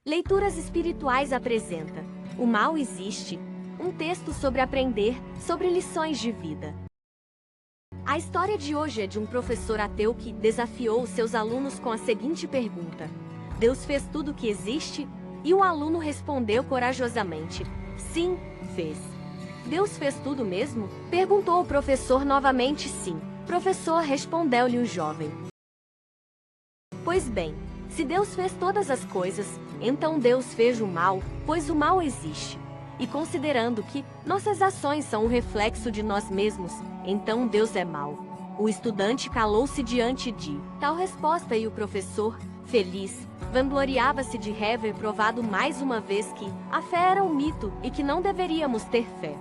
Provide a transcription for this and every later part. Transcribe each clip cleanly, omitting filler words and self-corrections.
Leituras Espirituais apresenta O Mal Existe, um texto sobre aprender, sobre lições de vida. A história de hoje é de um professor ateu que desafiou seus alunos com a seguinte pergunta: Deus fez tudo o que existe? E um aluno respondeu corajosamente: Sim, fez. Deus fez tudo mesmo? Perguntou o professor novamente. Sim, professor, respondeu-lhe o jovem. Pois bem, se Deus fez todas as coisas, então Deus fez o mal, pois o mal existe. E considerando que nossas ações são um reflexo de nós mesmos, então Deus é mau. O estudante calou-se diante de tal resposta e o professor, feliz, vangloriava-se de haver provado mais uma vez que a fé era um mito e que não deveríamos ter fé.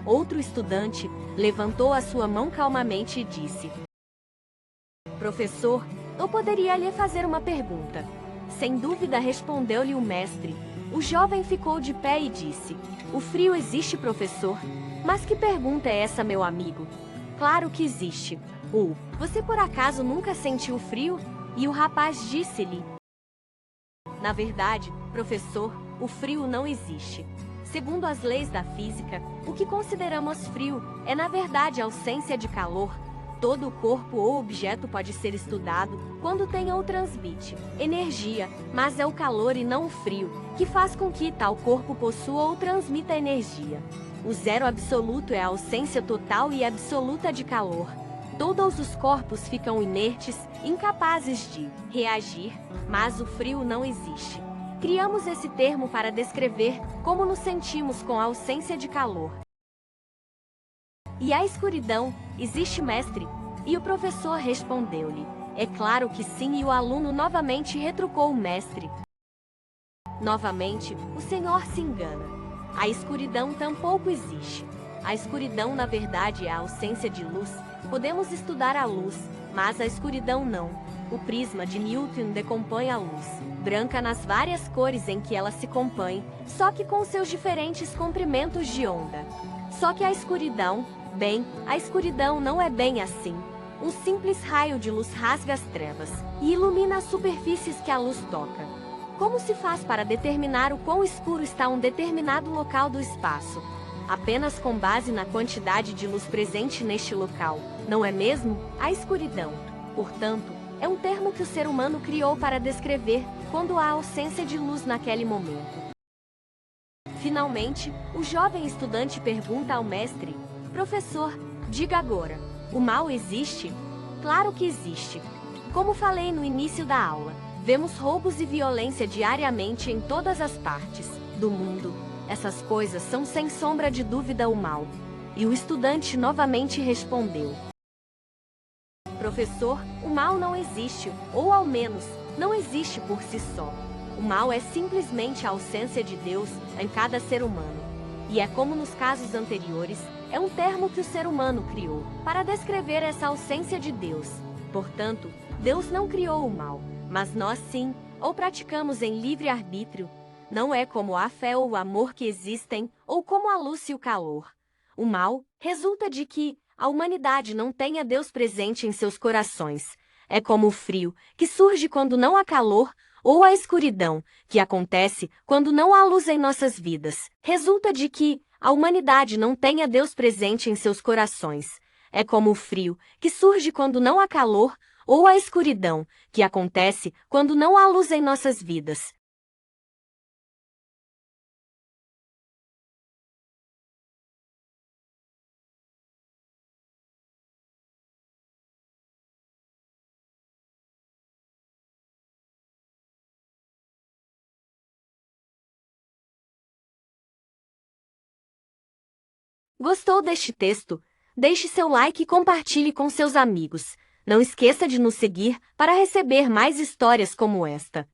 Outro estudante levantou a sua mão calmamente e disse: Professor, eu poderia lhe fazer uma pergunta. Sem dúvida, respondeu-lhe o mestre. O jovem ficou de pé e disse: O frio existe, professor? Mas que pergunta é essa, meu amigo? Claro que existe. Você por acaso nunca sentiu frio? E o rapaz disse-lhe: Na verdade, professor, o frio não existe. Segundo as leis da física, o que consideramos frio é na verdade a ausência de calor. Todo o corpo ou objeto pode ser estudado quando tem ou transmite energia, mas é o calor e não o frio que faz com que tal corpo possua ou transmita energia. O zero absoluto é a ausência total e absoluta de calor. Todos os corpos ficam inertes, incapazes de reagir, mas o frio não existe. Criamos esse termo para descrever como nos sentimos com a ausência de calor. E a escuridão, existe, mestre? E o professor respondeu-lhe: É claro que sim, e o aluno novamente retrucou o mestre. Novamente, o senhor se engana. A escuridão tampouco existe. A escuridão, na verdade, é a ausência de luz. Podemos estudar a luz, mas a escuridão não. O prisma de Newton decompõe a luz, branca nas várias cores em que ela se compõe, só que com seus diferentes comprimentos de onda. Só que a escuridão, a escuridão não é bem assim. Um simples raio de luz rasga as trevas e ilumina as superfícies que a luz toca. Como se faz para determinar o quão escuro está um determinado local do espaço? Apenas com base na quantidade de luz presente neste local, não é mesmo? A escuridão, portanto, é um termo que o ser humano criou para descrever quando há ausência de luz naquele momento. Finalmente, o jovem estudante pergunta ao mestre: Professor, diga agora, o mal existe? Claro que existe. Como falei no início da aula, vemos roubos e violência diariamente em todas as partes do mundo. Essas coisas são sem sombra de dúvida o mal. E o estudante novamente respondeu: Professor, o mal não existe, ou ao menos, não existe por si só. O mal é simplesmente a ausência de Deus em cada ser humano. E é como nos casos anteriores, é um termo que o ser humano criou para descrever essa ausência de Deus. Portanto, Deus não criou o mal, mas nós sim, ou praticamos em livre arbítrio. Não é como a fé ou o amor que existem, ou como a luz e o calor. O mal resulta de que a humanidade não tenha Deus presente em seus corações. É como o frio, que surge quando não há calor, ou a escuridão, que acontece quando não há luz em nossas vidas. Resulta de que a humanidade não tenha Deus presente em seus corações. É como o frio, que surge quando não há calor, ou a escuridão, que acontece quando não há luz em nossas vidas. Gostou deste texto? Deixe seu like e compartilhe com seus amigos. Não esqueça de nos seguir para receber mais histórias como esta.